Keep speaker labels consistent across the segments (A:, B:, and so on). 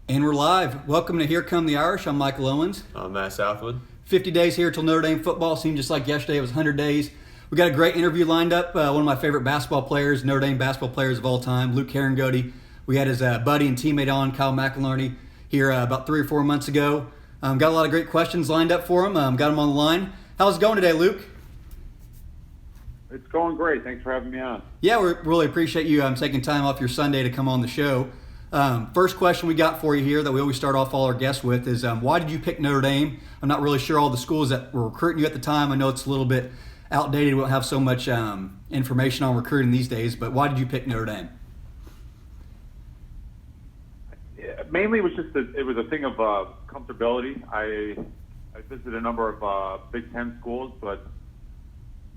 A: And we're live. Welcome to Here Come the Irish. I'm Michael Owens.
B: I'm Matt Southwood.
A: 50 days here till Notre Dame football. Seemed just like yesterday. It was 100 days. We got a great interview lined up. One of my favorite basketball players, Notre Dame basketball players of all time, Luke Harangody. We had his buddy and teammate on, Kyle McInerney, here about 3 or 4 months ago. Got a lot of great questions lined up for him. Got him on the line. How's it going today, Luke?
C: It's going great. Thanks for having me on.
A: Yeah, we really appreciate you taking time off your Sunday to come on the show. First question we got for you here that we always start off all our guests with is why did you pick Notre Dame? I'm not really sure all the schools that were recruiting you at the time. I know it's a little bit outdated. We don't have so much information on recruiting these days, but why did you pick Notre Dame?
C: Yeah, mainly, it was a thing of comfortability. I visited a number of Big Ten schools, but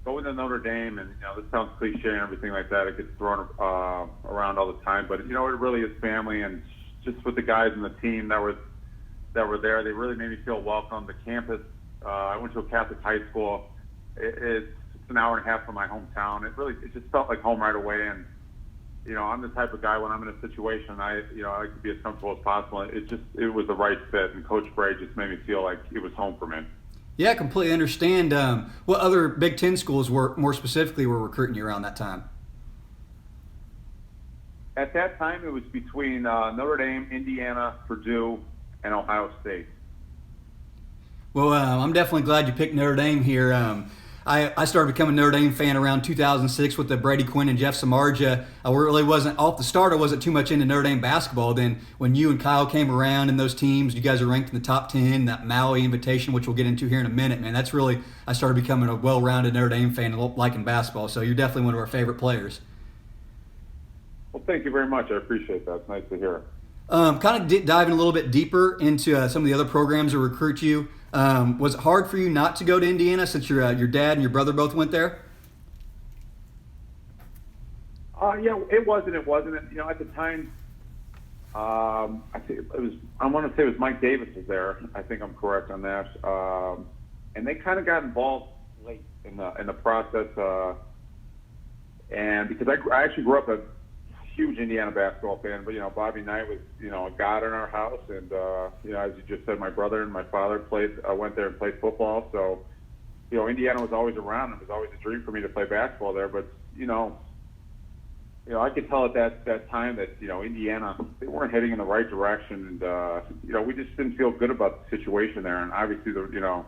C: going to Notre Dame, and this sounds cliche and everything like that, it gets thrown around all the time, but it really is family, and just with the guys and the team that were there, they really made me feel welcome. The campus, I went to a Catholic high school. It's an hour and a half from my hometown. It just felt like home right away, and I'm the type of guy when I'm in a situation, I like to be as comfortable as possible. It was the right fit, and Coach Bray just made me feel like it was home for me.
A: Yeah, I completely understand. What other Big Ten schools more specifically were recruiting you around that time?
C: At that time, it was between Notre Dame, Indiana, Purdue, and Ohio State.
A: Well, I'm definitely glad you picked Notre Dame here. I started becoming a Notre Dame fan around 2006 with the Brady Quinn and Jeff Samardzija. I really wasn't, off the start, I wasn't too much into Notre Dame basketball. Then when you and Kyle came around in those teams, you guys are ranked in the top 10, that Maui invitation, which we'll get into here in a minute, man. That's really, I started becoming a well-rounded Notre Dame fan and liking basketball. So you're definitely one of our favorite players.
C: Well, thank you very much. I appreciate that. It's nice to hear.
A: Kind of diving a little bit deeper into some of the other programs that recruit you. Was it hard for you not to go to Indiana since your dad and your brother both went there?
C: Yeah, it wasn't. It wasn't. At the time, I think it was. I want to say it was Mike Davis was there. I think I'm correct on that. And they kind of got involved late in the process. And because I actually grew up a huge Indiana basketball fan, but Bobby Knight was a god in our house, and as you just said, my brother and my father went there and played football, so Indiana was always around. It was always a dream for me to play basketball there, but I could tell at that time that Indiana, they weren't heading in the right direction, and we just didn't feel good about the situation there, and obviously the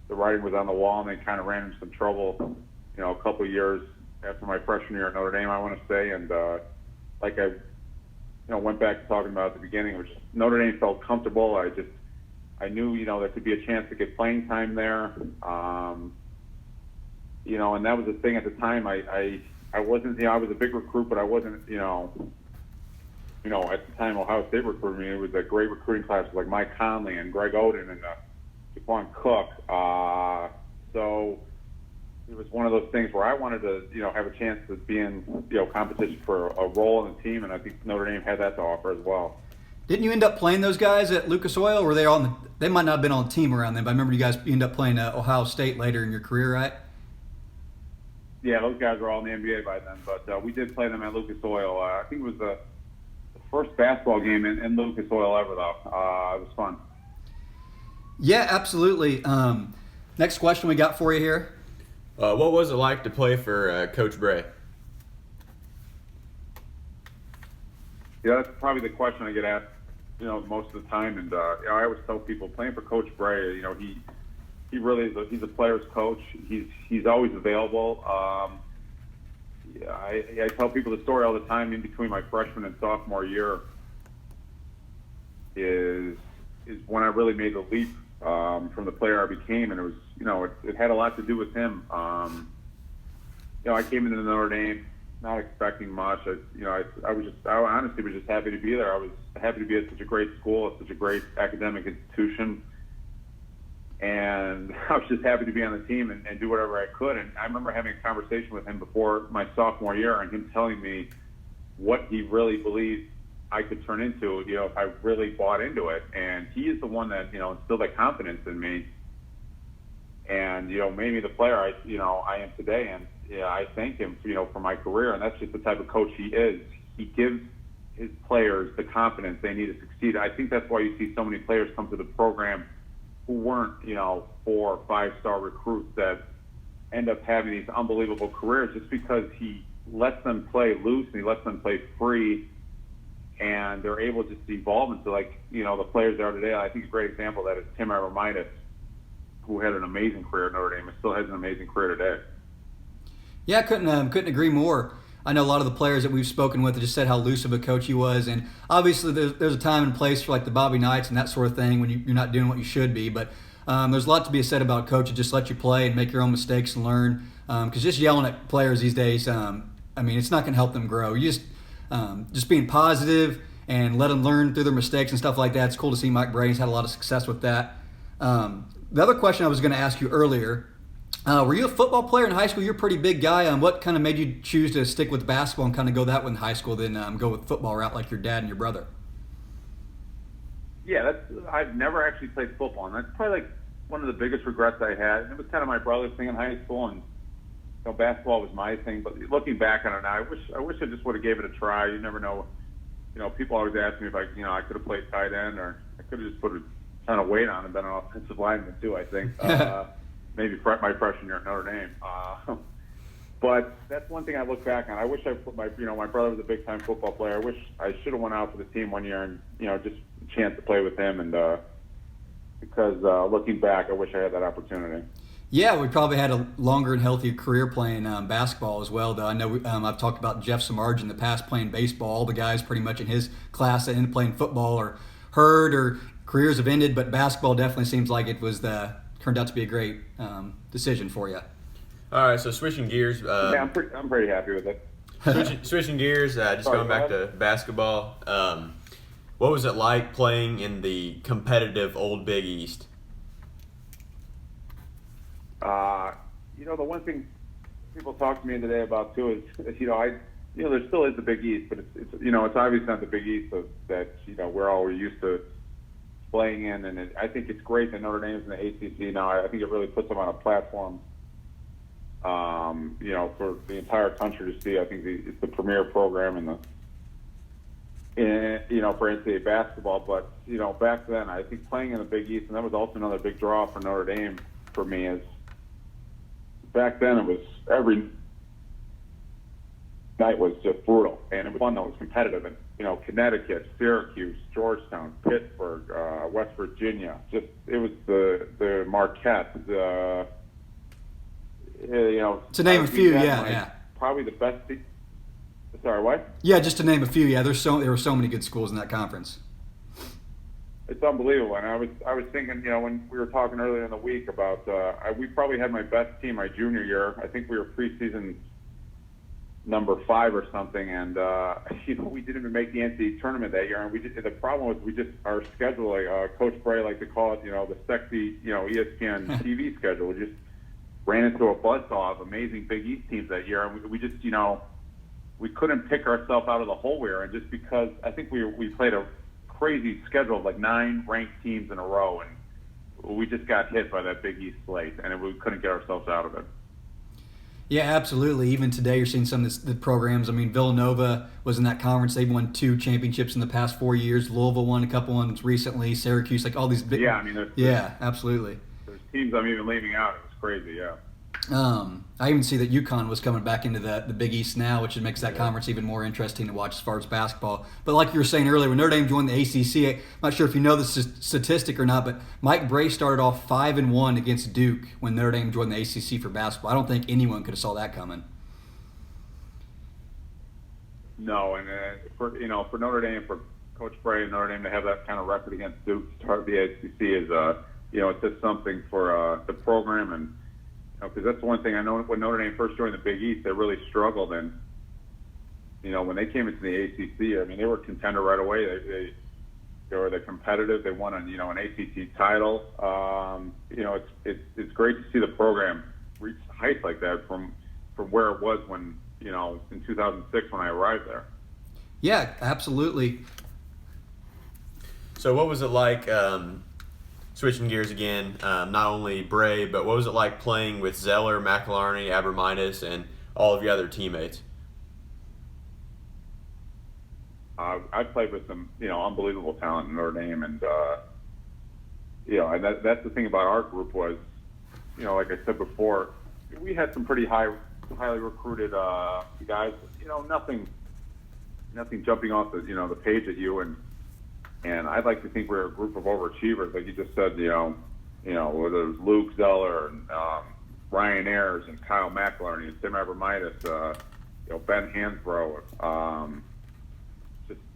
C: writing was on the wall, and they kind of ran into some trouble a couple of years after my freshman year at Notre Dame, I want to say, and like I went back to talking about at the beginning, which Notre Dame felt comfortable. I knew, there could be a chance to get playing time there. And that was the thing at the time. I wasn't, I was a big recruit, but I wasn't, at the time Ohio State recruited me. It was a great recruiting class with like Mike Conley and Greg Oden and Jaquan Cook. So it was one of those things where I wanted to, have a chance to be in, competition for a role in the team, and I think Notre Dame had that to offer as well.
A: Didn't you end up playing those guys at Lucas Oil? Or were they they might not have been on the team around then, but I remember you ended up playing Ohio State later in your career, right?
C: Yeah, those guys were all in the NBA by then, but we did play them at Lucas Oil. I think it was the first basketball game in Lucas Oil ever, though. It was fun.
A: Yeah, absolutely. Next question we got for you here.
B: What was it like to play for Coach Bray?
C: Yeah, that's probably the question I get asked, most of the time. And I always tell people playing for Coach Bray, he really is he's a player's coach. He's always available. I tell people the story all the time. In between my freshman and sophomore year, is when I really made the leap from the player I became, and it was it had a lot to do with him. I came into Notre Dame not expecting much. I honestly was just happy to be there. I was happy to be at such a great school, at such a great academic institution, and I was just happy to be on the team and do whatever I could. And I remember having a conversation with him before my sophomore year, and him telling me what he really believed I could turn into, if I really bought into it. And he is the one that, instilled that confidence in me, and made me the player I am today. And I thank him for my career. And that's just the type of coach he is. He gives his players the confidence they need to succeed. I think that's why you see so many players come to the program who weren't, 4 or 5-star recruits that end up having these unbelievable careers, just because he lets them play loose and he lets them play free, and they're able to just evolve into, the players they are today. I think a great example of that is Tim Aramitis, who had an amazing career at Notre Dame and still has an amazing career today.
A: Yeah, I couldn't agree more. I know a lot of the players that we've spoken with just said how loose of a coach he was, and obviously there's a time and place for the Bobby Knights and that sort of thing when you're not doing what you should be. But there's a lot to be said about coaches just let you play and make your own mistakes and learn. Because just yelling at players these days, it's not going to help them grow. You just being positive and let them learn through their mistakes and stuff like that. It's cool to see Mike Bray's had a lot of success with that. The other question I was going to ask you earlier. Were you a football player in high school? You're a pretty big guy. What kind of made you choose to stick with basketball and kind of go that way in high school, then go with football route like your dad and your brother?
C: Yeah, I've never actually played football, and that's probably one of the biggest regrets I had. And it was kind of my brother's thing in high school, and basketball was my thing. But looking back on it now, I wish I just would have gave it a try. You never know. People always ask me if I could have played tight end, or I could have just put a ton of weight on and been an offensive lineman too, I think. Maybe my freshman year at Notre Dame. But that's one thing I look back on. I wish I put my brother was a big time football player. I wish I should have went out for the team one year and just a chance to play with him. And because looking back, I wish I had that opportunity.
A: Yeah, we probably had a longer and healthier career playing basketball as well. Though I know I've talked about Jeff Samardzija in the past playing baseball. All the guys pretty much in his class that ended up playing football or hurt or careers have ended, but basketball definitely seems like it was turned out to be a great decision for you.
B: All right, so switching gears.
C: Yeah, I'm pretty happy with it.
B: Switching gears, going back to basketball. What was it like playing in the competitive Old Big East?
C: The one thing people talk to me today about too is, there still is the Big East, but it's obviously not the Big East that we're all used to playing in, and I think it's great that Notre Dame's in the ACC now. I think it really puts them on a platform, for the entire country to see. I think it's the premier program for NCAA basketball. But back then, I think playing in the Big East, and that was also another big draw for Notre Dame for me. Is back then it was every night was just brutal, and it was fun though. It was competitive, and Connecticut, Syracuse, Georgetown, Pittsburgh, West Virginia. It was the Marquette.
A: To name a few, yeah.
C: Probably the best. Sorry, what?
A: Yeah, just to name a few. Yeah, there were so many good schools in that conference.
C: It's unbelievable, and I was thinking, when we were talking earlier in the week about, we probably had my best team my junior year. I think we were preseason number 5 or something, and we didn't even make the NCAA tournament that year. And the problem was our schedule, Coach Bray liked to call it, the sexy, ESPN TV schedule. We just ran into a buzzsaw of amazing Big East teams that year, and we just, we couldn't pick ourselves out of the hole we were in, just because I think we played a crazy schedule of 9 ranked teams in a row, and we just got hit by that Big East slate, and we couldn't get ourselves out of it.
A: Yeah, absolutely. Even today, you're seeing some of the programs. I mean, Villanova was in that conference. They've won 2 championships in the past 4 years. Louisville won a couple ones recently. Syracuse, all these big.
C: Yeah,
A: absolutely.
C: There's teams I'm even leaving out. It was crazy. Yeah.
A: I even see that UConn was coming back into the Big East now, which makes that conference even more interesting to watch as far as basketball. But like you were saying earlier, when Notre Dame joined the ACC, I'm not sure if you know this statistic or not, but Mike Brey started off 5-1 against Duke when Notre Dame joined the ACC for basketball. I don't think anyone could have saw that coming.
C: No, and for Notre Dame, for Coach Brey and Notre Dame to have that kind of record against Duke to start the ACC is it's just something for the program, and because that's the one thing I know when Notre Dame first joined the Big East, they really struggled, and when they came into the ACC, I mean, they were a contender right away. They were competitive. They won an ACC title. It's great to see the program reach heights like that from where it was when in 2006 when I arrived there.
A: Yeah, absolutely.
B: So what was it like? Switching gears again, not only Bray, but what was it like playing with Zeller, McElharney, Abramitis, and all of your other teammates?
C: I played with some, unbelievable talent in Notre Dame, and and that's the thing about our group was, like I said before, we had some pretty highly recruited guys. Nothing jumping off the page at you, and I'd like to think we're a group of overachievers, like you just said. Whether it was Luke Zeller and Ryan Ayers and Kyle McInerney and Tim Abramitis, Ben Hansbrough,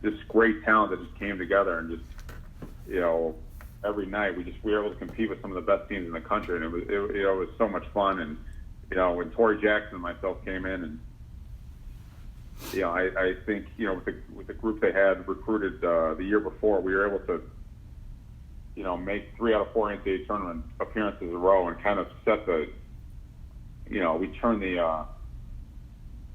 C: just great talent that just came together, and just every night we were able to compete with some of the best teams in the country, and it was so much fun. And when Torrey Jackson and myself came in, and I think with the group they had recruited the year before, we were able to make 3 out of 4 NCAA tournament appearances in a row, and kind of set we turned the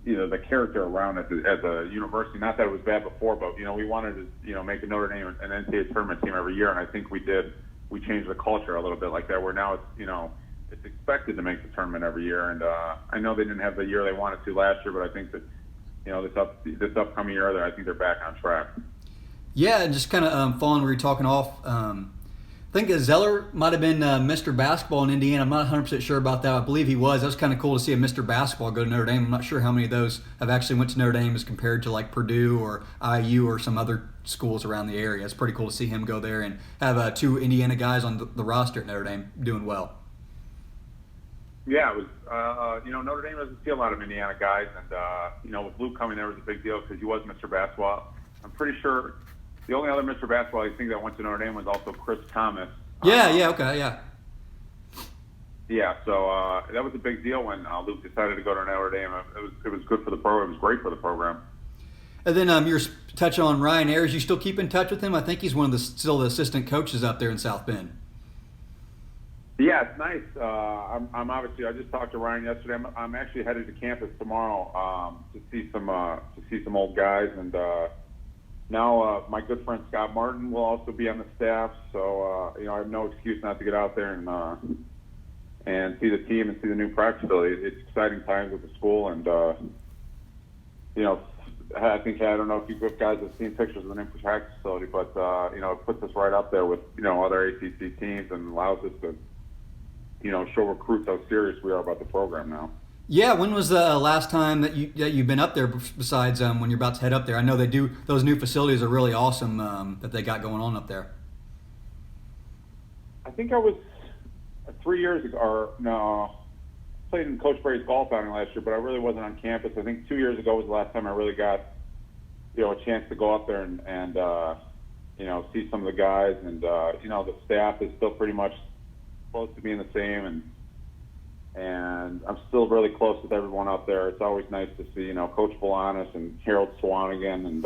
C: the character around as a university. Not that it was bad before, but we wanted to make a Notre Dame an NCAA tournament team every year, and I think we did. We changed the culture a little bit like that, where now it's expected to make the tournament every year. And I know they didn't have the year they wanted to last year, but I think that this upcoming year, I think they're back on track.
A: Yeah, and just kind of following where you're talking off. I think Zeller might have been Mr. Basketball in Indiana. I'm not 100% sure about that. I believe he was. That was kind of cool to see a Mr. Basketball go to Notre Dame. I'm not sure how many of those have actually went to Notre Dame as compared to like Purdue or IU or some other schools around the area. It's pretty cool to see him go there and have 2 Indiana guys on the roster at Notre Dame doing well.
C: Yeah, it was. Notre Dame doesn't see a lot of Indiana guys, and with Luke coming there was a big deal because he was Mr. Basketball. I'm pretty sure the only other Mr. Basketball I think that went to Notre Dame was also Chris Thomas.
A: Yeah.
C: Yeah, so that was a big deal when Luke decided to go to Notre Dame. It was good for the program. It was great for the program.
A: And then you're touching on Ryan Ayers. You still keep in touch with him? I think he's still the assistant coaches up there in South Bend.
C: Yeah, it's nice. I'm obviously. I just talked to Ryan yesterday. I'm actually headed to campus tomorrow to see some old guys, and now my good friend Scott Martin will also be on the staff. So I have no excuse not to get out there and see the team and see the new practice facility. It's exciting times with the school, and I don't know if you guys have seen pictures of the new practice facility, but it puts us right up there with other ACC teams and allows us to show recruits how serious we are about the program now.
A: Yeah, when was the last time that you've been up there besides when you're about to head up there? I know those new facilities are really awesome that they got going on up there.
C: I think I was 3 years ago, or no, played in Coach Bray's golf outing last year, but I really wasn't on campus. I think 2 years ago was the last time I really got a chance to go up there and see some of the guys, and the staff is still pretty much close to being the same, and I'm still really close with everyone out there. It's always nice to see Coach Bolanos and Harold Swanigan, and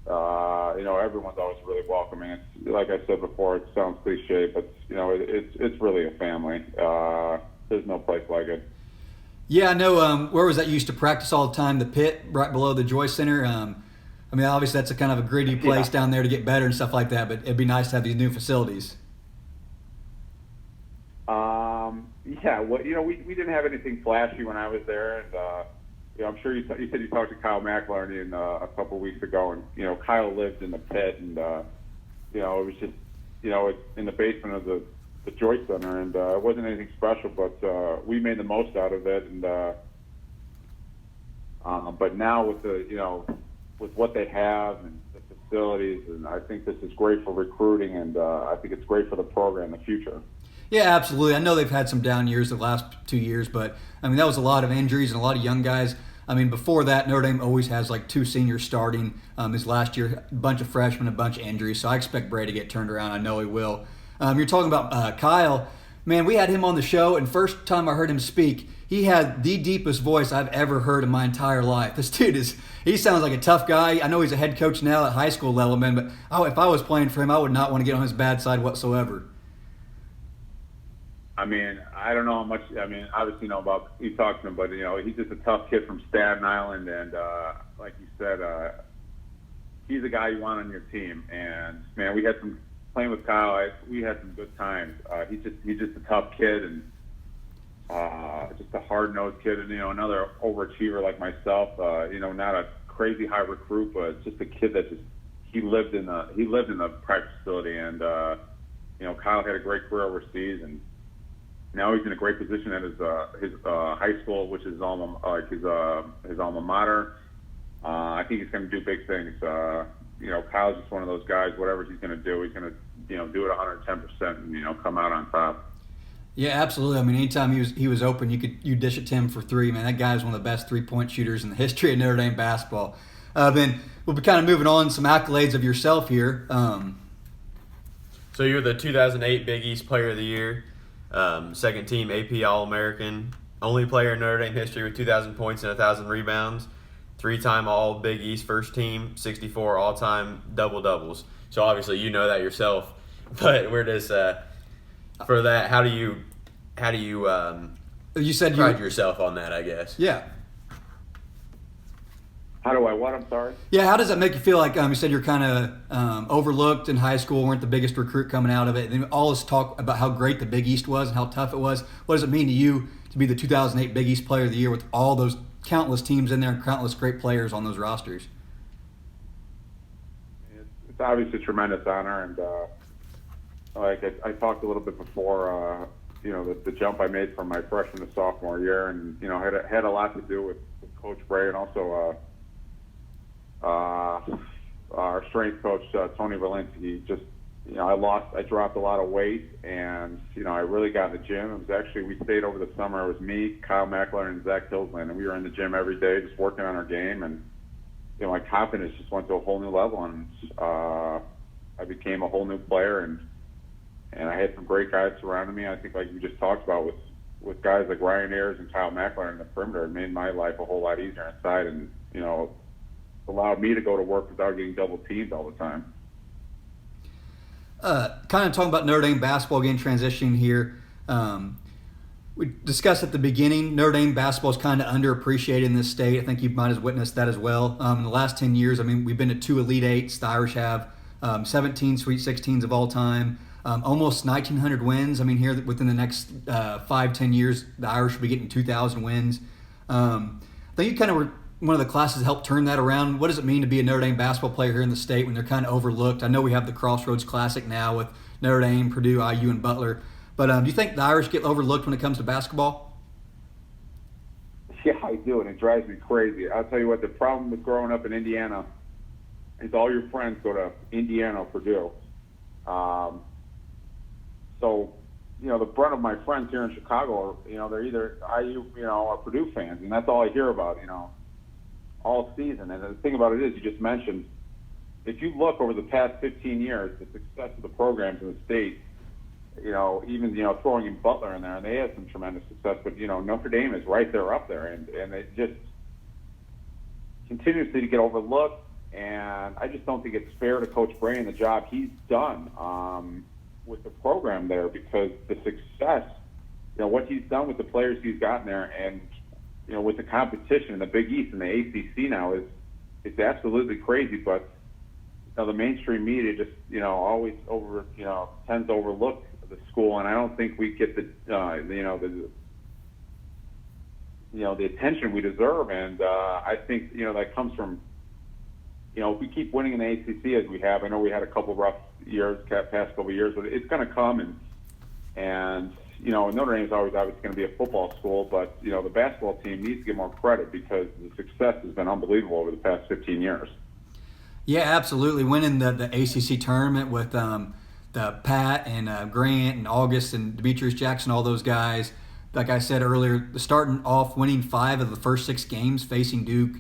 C: everyone's always really welcoming. It's like I said before, it sounds cliche, but it's really a family. There's no place like it.
A: Yeah, I know. Where was that you used to practice all the time? The pit right below the Joyce Center. Obviously that's a kind of a gritty place down there to get better and stuff like that, but it'd be nice to have these new facilities.
C: Yeah, well, we didn't have anything flashy when I was there, and I'm sure you said you talked to Kyle McInerney a couple of weeks ago, and Kyle lived in the pit, and it was just it's in the basement of the Joyce Center, and it wasn't anything special, but we made the most out of it, and but now with with what they have and the facilities, and I think this is great for recruiting, and I think it's great for the program in the future.
A: Yeah, absolutely. I know they've had some down years the last 2 years, but that was a lot of injuries and a lot of young guys. Before that, Notre Dame always has like 2 seniors starting. His last year, a bunch of freshmen, a bunch of injuries. So I expect Bray to get turned around. I know he will. You're talking about Kyle. Man, we had him on the show, and first time I heard him speak, he had the deepest voice I've ever heard in my entire life. This dude he sounds like a tough guy. I know he's a head coach now at high school level, man, but if I was playing for him, I would not want to get on his bad side whatsoever.
C: I don't know how much. Obviously, about you talked to him, but he's just a tough kid from Staten Island, and like you said, he's a guy you want on your team. And man, we had some playing with Kyle. We had some good times. He's just a tough kid, and just a hard-nosed kid, and another overachiever like myself. Not a crazy high recruit, but just a kid that he lived in the practice facility, and Kyle had a great career overseas, and now he's in a great position at his high school, which is his alma mater. I think he's going to do big things. Kyle's just one of those guys. Whatever he's going to do, he's going to do it 110% and come out on top.
A: Yeah, absolutely. I mean, anytime he was open, you dish it to him for three. Man, that guy is one of the best 3-point shooters in the history of Notre Dame basketball. Then we'll be kind of moving on some accolades of yourself here.
B: So you're the 2008 Big East Player of the Year, second team AP All-American, only player in Notre Dame history with 2,000 points and 1,000 rebounds, 3-time All Big East first team, 64 all-time double-doubles. So obviously you know that yourself, but we're just for that. How do you
A: you said
B: pride yourself on that? I guess.
A: Yeah.
C: How do I what? I'm sorry?
A: Yeah, how does that make you feel? Like you said, you're kind of overlooked in high school, weren't the biggest recruit coming out of it. And all this talk about how great the Big East was and how tough it was. What does it mean to you to be the 2008 Big East Player of the Year with all those countless teams in there and countless great players on those rosters?
C: It's obviously a tremendous honor, and I talked a little bit before, the jump I made from my freshman to sophomore year, and had a lot to do with Coach Bray and also our strength coach Tony Valenti. I dropped a lot of weight, and I really got in the gym. It was actually, we stayed over the summer. It was me, Kyle Mackler, and Zach Hillsland, and we were in the gym every day just working on our game, and my confidence just went to a whole new level, and I became a whole new player, and I had some great guys surrounding me. I think, like you just talked about, with guys like Ryan Ayers and Kyle Mackler in the perimeter, it made my life a whole lot easier inside, and allowed me to go to work without getting double teamed all the time.
A: Kind of talking about Notre Dame basketball, again, transitioning here. We discussed at the beginning, Notre Dame basketball is kind of underappreciated in this state. I think you might have witnessed that as well. In the last 10 years, we've been to 2 Elite Eights. The Irish have 17 Sweet 16s of all time, almost 1,900 wins. Here within the next 5-10 years, the Irish will be getting 2,000 wins. I think you kind of were one of the classes that helped turn that around. What does it mean to be a Notre Dame basketball player here in the state when they're kind of overlooked? I know we have the Crossroads Classic now with Notre Dame, Purdue, IU, and Butler. But do you think the Irish get overlooked when it comes to basketball?
C: Yeah, I do, and it drives me crazy. I'll tell you what, the problem with growing up in Indiana is all your friends go to Indiana or Purdue. So, the brunt of my friends here in Chicago are, they're either IU, or Purdue fans, and that's all I hear about, all season. And the thing about it is, you just mentioned, if you look over the past 15 years, the success of the programs in the state, even throwing in Butler in there, and they had some tremendous success, but Notre Dame is right there up there, and it just continuously to get overlooked. And I just don't think it's fair to Coach Bray and the job he's done with the program there, because the success, what he's done with the players he's gotten there, and with the competition in the Big East and the ACC now it's absolutely crazy. But the mainstream media just always tends to overlook the school, and I don't think we get the attention we deserve. And I think that comes from if we keep winning in the ACC as we have. I know we had a couple rough years, past couple of years, but it's going to come, and Notre Dame is always obviously going to be a football school, but the basketball team needs to get more credit because the success has been unbelievable over the past 15 years.
A: Yeah, absolutely. Winning the ACC tournament with the Pat and Grant and August and Demetrius Jackson, all those guys. Like I said earlier, starting off winning 5 of the first 6 games facing Duke,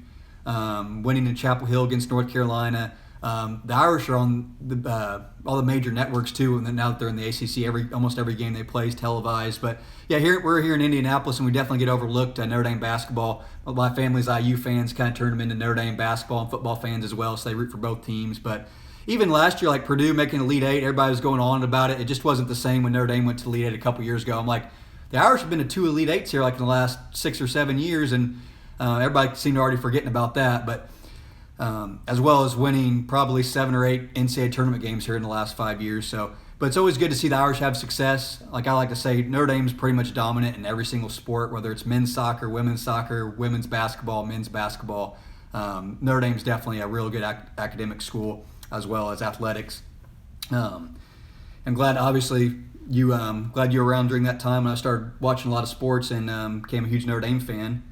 A: winning in Chapel Hill against North Carolina. The Irish are on all the major networks too, and then now that they're in the ACC, almost every game they play is televised. But yeah, we're here in Indianapolis, and we definitely get overlooked. Notre Dame basketball. My family's IU fans, kind of turned them into Notre Dame basketball and football fans as well, so they root for both teams. But even last year, like Purdue making Elite Eight, everybody was going on about it. It just wasn't the same when Notre Dame went to Elite Eight a couple years ago. I'm like, the Irish have been to 2 Elite Eights here like in the last 6 or 7 years, and everybody seemed to already forgetting about that. But as well as winning probably 7 or 8 NCAA tournament games here in the last 5 years. But it's always good to see the Irish have success. Like I like to say, Notre Dame's pretty much dominant in every single sport, whether it's men's soccer, women's basketball, men's basketball. Notre Dame's definitely a real good academic school as well as athletics. I'm glad, obviously, glad you were around during that time, and I started watching a lot of sports and became a huge Notre Dame fan.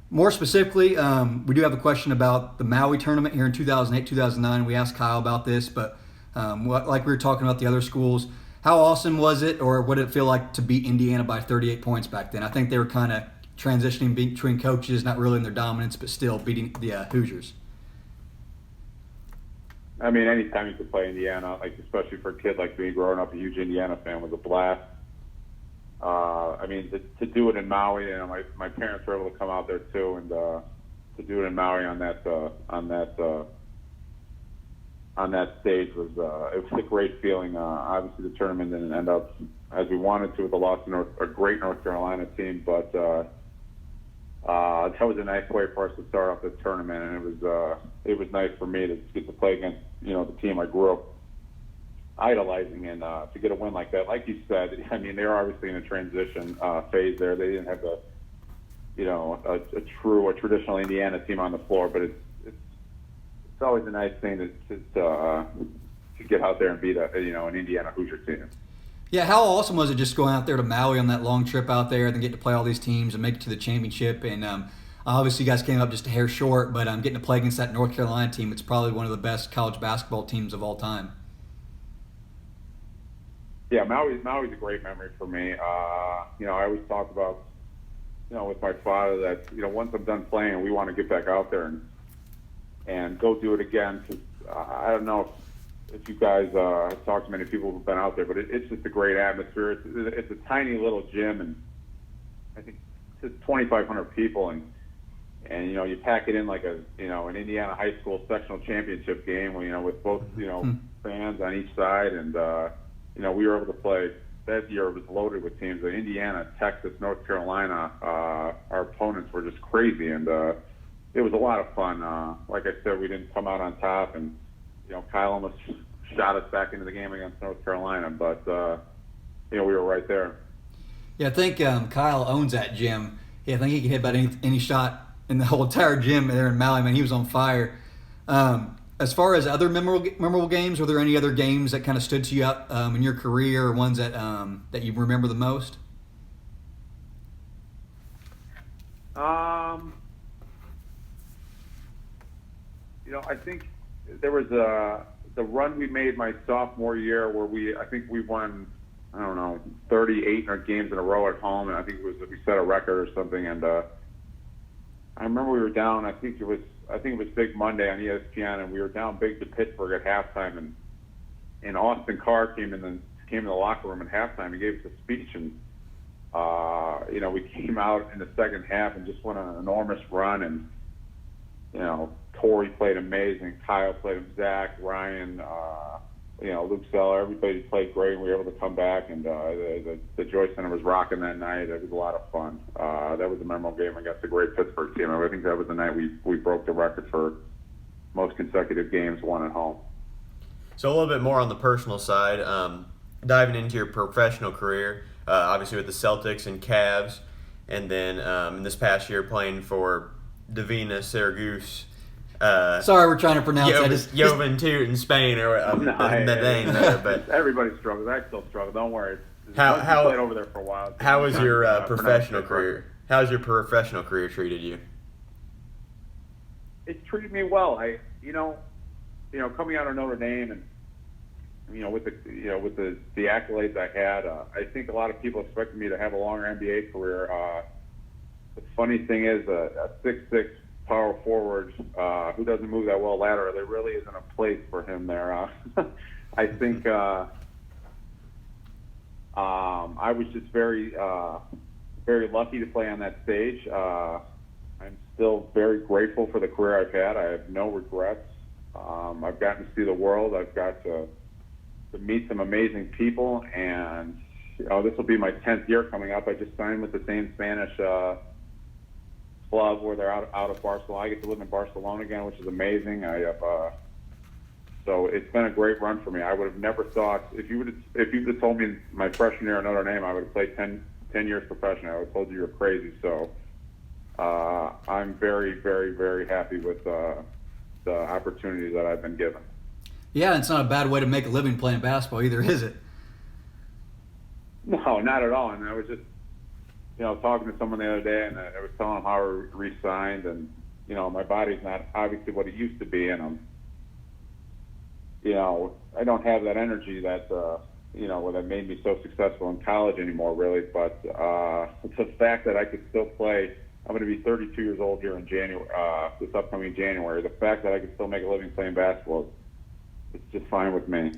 A: More specifically, we do have a question about the Maui tournament here in 2008, 2009. We asked Kyle about this, but like we were talking about the other schools, how awesome was it, or what did it feel like to beat Indiana by 38 points back then? I think they were kind of transitioning between coaches, not really in their dominance, but still beating the Hoosiers.
C: I mean, anytime you could play Indiana, like especially for a kid like me, growing up a huge Indiana fan, was a blast. I mean, to do it in Maui, you know, my parents were able to come out there too, and to do it in Maui on that stage was it was a great feeling. Obviously, the tournament didn't end up as we wanted to with the loss to a great North Carolina team, but that was a nice way for us to start off this tournament, and it was nice for me to get to play against the team I grew up idolizing, and to get a win like that. Like you said, I mean, they're obviously in a transition phase there. They didn't have a traditional Indiana team on the floor, but it's always a nice thing to get out there and beat an Indiana Hoosier team.
A: Yeah, how awesome was it just going out there to Maui on that long trip out there, and then get to play all these teams and make it to the championship? And obviously, you guys came up just a hair short, but getting to play against that North Carolina team, it's probably one of the best college basketball teams of all time.
C: Yeah, Maui's a great memory for me. I always talk about, with my father that, once I'm done playing, we want to get back out there and go do it again. Cause I don't know if you guys have talked to many people who've been out there, but it's just a great atmosphere. It's a tiny little gym, and I think it's 2,500 people, and you pack it in like an Indiana high school sectional championship game, with both fans on each side, and we were able to play. That year it was loaded with teams. Indiana, Texas, North Carolina. Our opponents were just crazy, and it was a lot of fun. Like I said, we didn't come out on top, and Kyle almost shot us back into the game against North Carolina, but we were right there.
A: Yeah, I think Kyle owns that gym. Yeah, I think he can hit about any shot in the whole entire gym there in Maui. Man, he was on fire. As far as other memorable games, were there any other games that kind of stood to you out in your career, or ones that you remember the most?
C: I think there was the run we made my sophomore year where I think we won, 38 games in a row at home, and I think we set a record or something. And I remember we were down. I think it was Big Monday on ESPN, and we were down big to Pittsburgh at halftime, and Austin Carr came in the locker room at halftime and gave us a speech, and we came out in the second half and just went on an enormous run, and Torrey played amazing, Kyle played, Zach, Ryan, Luke Seller, everybody played great, and we were able to come back, and the Joyce Center was rocking that night. It was a lot of fun. That was a memorable game against a great Pittsburgh team. I think that was the night we broke the record for most consecutive games won at home.
B: So a little bit more on the personal side, diving into your professional career, obviously with the Celtics and Cavs, and then in this past year playing for Divina Saragosse.
A: Sorry, we're trying to pronounce that.
B: Juventud in Spain, or the name there, but
C: everybody struggles. I still struggle. Don't worry.
B: How
C: played over there for a while?
B: How was your professional career? How's your professional career treated you?
C: It's treated me well. Coming out of Notre Dame, and with the accolades I had, I think a lot of people expected me to have a longer NBA career. The funny thing is, a 6'6" power forward who doesn't move that well lateral, there really isn't a place for him there. I think I was just very lucky to play on that stage. I'm still very grateful for the career I've had. I have no regrets. I've gotten to see the world. I've got to meet some amazing people, and this will be my 10th year coming up. I just signed with the same Spanish club where they're out of Barcelona. I get to live in Barcelona again, which is amazing. So it's been a great run for me. I would have never thought, if you would have told me my freshman year at Notre Dame I would have played 10 years professionally, I would have told you you're crazy. So I'm very, very, very happy with the opportunities that I've been given.
A: Yeah, it's not a bad way to make a living playing basketball either, is it?
C: No, not at all. And I was just, talking to someone the other day, and I was telling them how I re-signed, and my body's not obviously what it used to be, and I don't have that energy that that made me so successful in college anymore, really. But the fact that I could still play, I'm going to be 32 years old here in January, this upcoming January. The fact that I could still make a living playing basketball, it's just fine with me.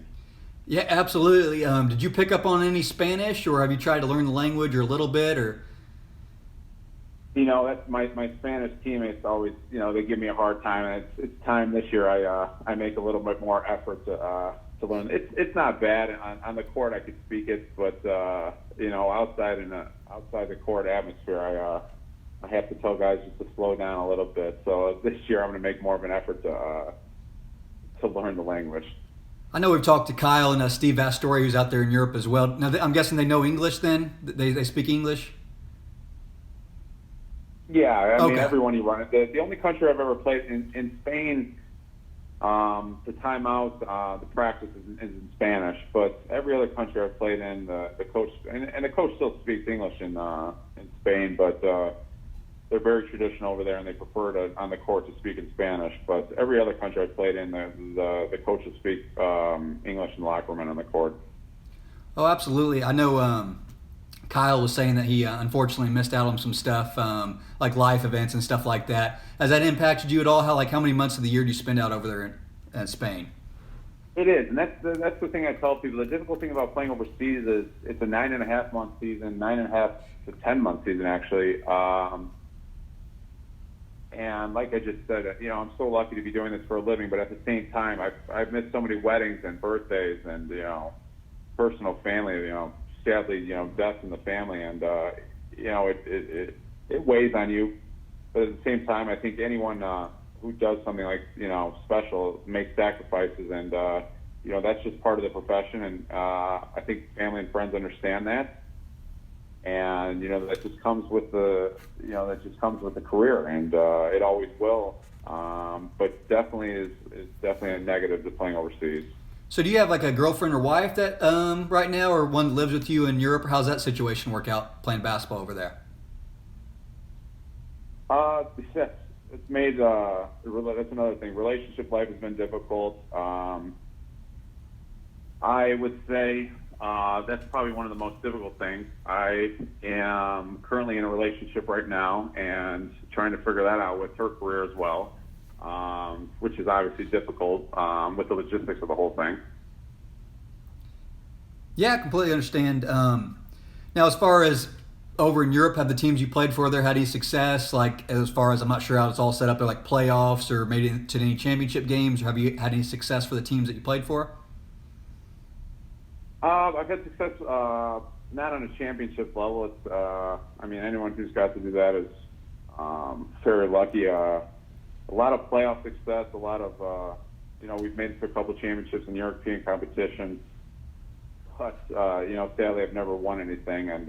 A: Yeah, absolutely. Did you pick up on any Spanish, or have you tried to learn the language or a little bit, or?
C: That's my Spanish teammates always, they give me a hard time, and it's time this year I make a little bit more effort to learn. It's not bad on the court. I could speak it, but outside the court atmosphere, I have to tell guys just to slow down a little bit. So this year I'm going to make more of an effort to learn the language.
A: I know we've talked to Kyle and Steve Astori, who's out there in Europe as well. Now, I'm guessing they know English then? They speak English?
C: Yeah, I mean,
A: Okay.
C: everyone you run it. The only country I've ever played in Spain, the timeout, the practice is in Spanish. But every other country I've played in, the coach and the coach still speaks English in Spain, but they're very traditional over there, and they prefer on the court to speak in Spanish. But every other country I've played in, the coaches speak English in the locker room and on the court.
A: Oh, absolutely. I know Kyle was saying that he unfortunately missed out on some stuff, like life events and stuff like that. Has that impacted you at all? How many months of the year do you spend out over there in Spain?
C: It is, and that's the thing I tell people. The difficult thing about playing overseas is it's a 9.5-month season, 9.5 to 10-month season actually. And like I just said, I'm so lucky to be doing this for a living. But at the same time, I've missed so many weddings and birthdays and personal family. Sadly, deaths in the family, and it weighs on you. But at the same time, I think anyone who does something like special makes sacrifices, and that's just part of the profession. And I think family and friends understand that, and that just comes with the career, and it always will. But definitely is definitely a negative to playing overseas.
A: So do you have like a girlfriend or wife that right now, or one that lives with you in Europe? Or how's that situation work out playing basketball over there?
C: It's made that's another thing. Relationship life has been difficult. I would say that's probably one of the most difficult things. I am currently in a relationship right now and trying to figure that out with her career as well. Which is obviously difficult with the logistics of the whole thing.
A: Yeah, I completely understand. Now, as far as over in Europe, have the teams you played for there had any success? Like, as far as I'm not sure how it's all set up, they're like playoffs or maybe to any championship games. Or have you had any success for the teams that you played for?
C: I've had success, not on a championship level. It's, anyone who's got to do that is very lucky. A lot of playoff success, a lot of, we've made it to a couple of championships in European competition, but, sadly I've never won anything, and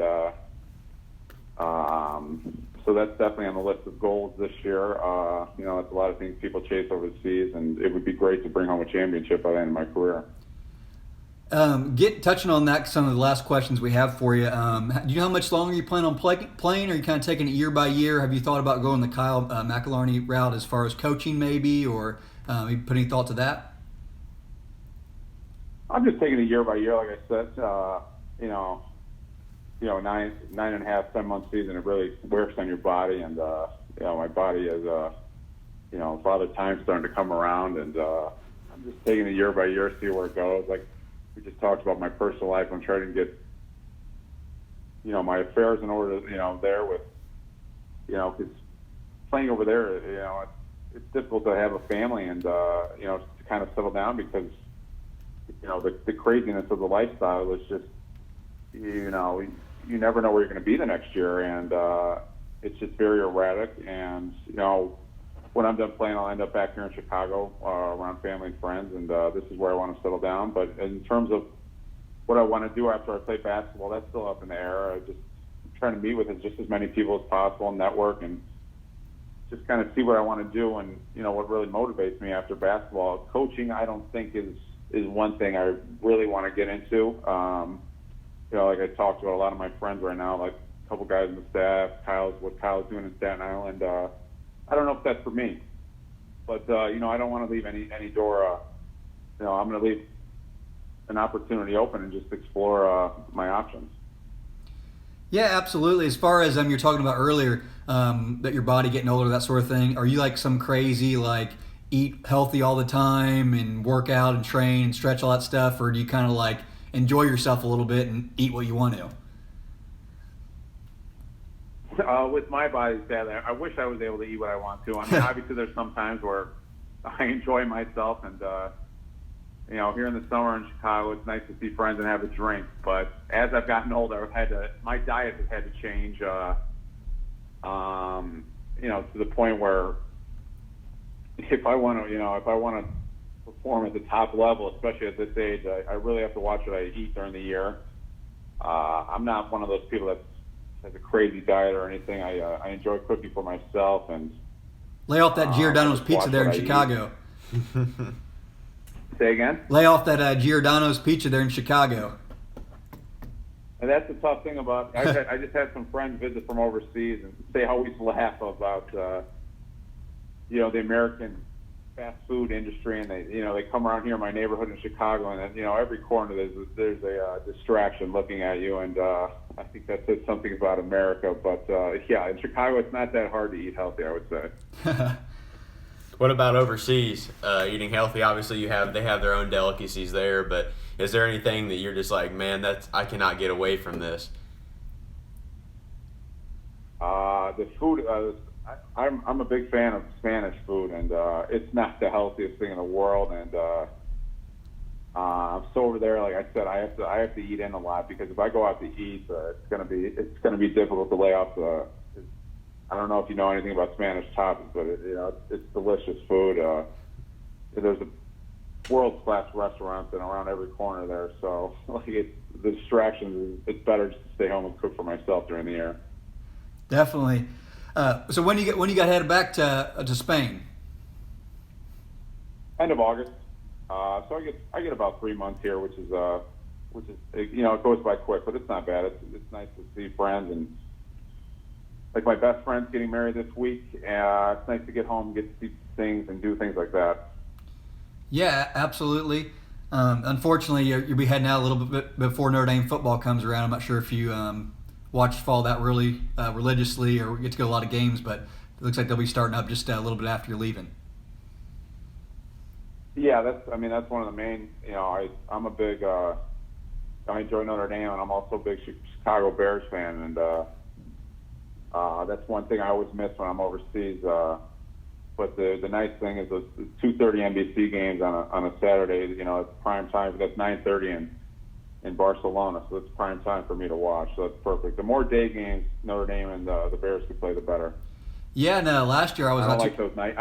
C: so that's definitely on the list of goals this year. It's a lot of things people chase overseas, and it would be great to bring home a championship by the end of my career.
A: Touching on that, some of the last questions we have for you. Do you know how much longer you plan on playing? Or are you kind of taking it year by year? Have you thought about going the Kyle McIlharney route as far as coaching, maybe, or you put any thought to that?
C: I'm just taking it year by year, like I said. 9.5, 10-month season, it really works on your body, and my body is, Father Time's starting to come around, and I'm just taking it year by year, see where it goes. Like we just talked about my personal life. I'm trying to get, my affairs in order, there with, because playing over there, it's difficult to have a family and, to kind of settle down because, the craziness of the lifestyle is just, you never know where you're going to be the next year. And it's just very erratic. And, when I'm done playing, I'll end up back here in Chicago around family and friends, and this is where I want to settle down. But in terms of what I want to do after I play basketball, that's still up in the air. I just trying to meet with just as many people as possible and network and, just kind of see what I want to do and, what really motivates me after basketball. Coaching, I don't think is one thing I really want to get into. Like I talked to a lot of my friends right now, like a couple guys in the staff, what Kyle's doing in Staten Island. I don't know if that's for me, but, I don't want to leave any door, I'm going to leave an opportunity open and just explore my options.
A: Yeah, absolutely. As far as you're talking about earlier, that your body getting older, that sort of thing, are you like some crazy, like, eat healthy all the time and work out and train and stretch all that stuff, or do you kind of like enjoy yourself a little bit and eat what you want to?
C: With my body, sadly, I wish I was able to eat what I want to. I mean, obviously, there's some times where I enjoy myself, and here in the summer in Chicago, it's nice to see friends and have a drink. But as I've gotten older, my diet has had to change. To the point where if I want to perform at the top level, especially at this age, I really have to watch what I eat during the year. I'm not one of those people that has a crazy diet or anything. I enjoy cooking for myself and
A: lay off that Giordano's pizza there in Chicago.
C: Say again?
A: Lay off that Giordano's pizza there in Chicago.
C: And that's the tough thing about. I just had some friends visit from overseas, and they always laugh about the American fast food industry, and they come around here in my neighborhood in Chicago, and then, every corner there's a distraction looking at you, and I think that says something about America. But in Chicago, it's not that hard to eat healthy, I would say.
B: What about overseas? Eating healthy, obviously they have their own delicacies there, but is there anything that you're just like, man, I cannot get away from this?
C: The food, I'm a big fan of Spanish food, and it's not the healthiest thing in the world. And so over there, like I said, I have to eat in a lot, because if I go out to eat, it's gonna be difficult to lay off the. I don't know if you know anything about Spanish tapas, but it's delicious food. There's a world-class restaurants and around every corner there, so the distractions. It's better just to stay home and cook for myself during the year.
A: Definitely. So when you got headed back to Spain?
C: End of August. So I get about 3 months here, which is it goes by quick, but it's not bad. It's nice to see friends, and like my best friend's getting married this week. It's nice to get home, get to see things and do things like that.
A: Yeah, absolutely. Unfortunately, you'll be heading out a little bit before Notre Dame football comes around. I'm not sure if you follow that really religiously or get to go to a lot of games, but it looks like they'll be starting up just a little bit after you're leaving. Yeah,
C: that's one of the main. I'm a big. I enjoy Notre Dame, and I'm also a big Chicago Bears fan, and that's one thing I always miss when I'm overseas. But the nice thing is the 2:30 NBC games on a Saturday. It's prime time. That's 9:30 in Barcelona, so it's prime time for me to watch. So that's perfect. The more day games Notre Dame and the Bears could play, the better.
A: Yeah, no. Last year I was.
C: I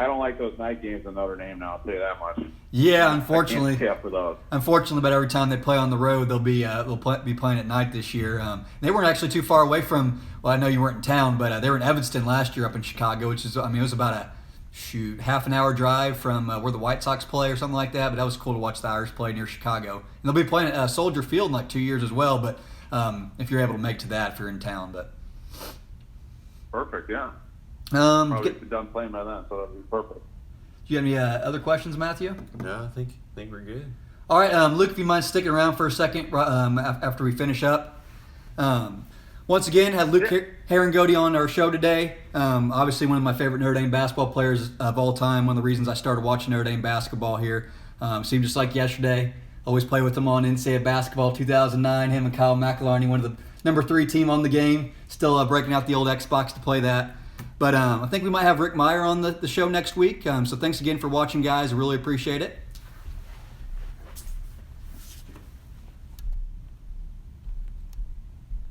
C: don't like those night games in Notre Dame now. I'll tell you that much.
A: Yeah, unfortunately.
C: I can't stay up for those.
A: Unfortunately, but every time they play on the road, they'll be playing at night this year. They weren't actually too far away from. Well, I know you weren't in town, but they were in Evanston last year up in Chicago, which is it was about a half an hour drive from where the White Sox play or something like that. But that was cool to watch the Irish play near Chicago. And they'll be playing at Soldier Field in like 2 years as well. But if you're able to make to that, if you're in town, but
C: perfect, yeah. Probably be done playing by then, so that'd be perfect.
A: Do you have any other questions, Matthew?
B: No, I think we're good.
A: All right, Luke, if you mind sticking around for a second after we finish up. Once again, had Luke Harangody on our show today. Obviously, one of my favorite Notre Dame basketball players of all time. One of the reasons I started watching Notre Dame basketball here. Seemed just like yesterday. Always play with him on NCAA basketball 2009. Him and Kyle McElharney, one of the number 3 team on the game. Still breaking out the old Xbox to play that. But I think we might have Rick Meyer on the show next week. So thanks again for watching, guys. I really appreciate it.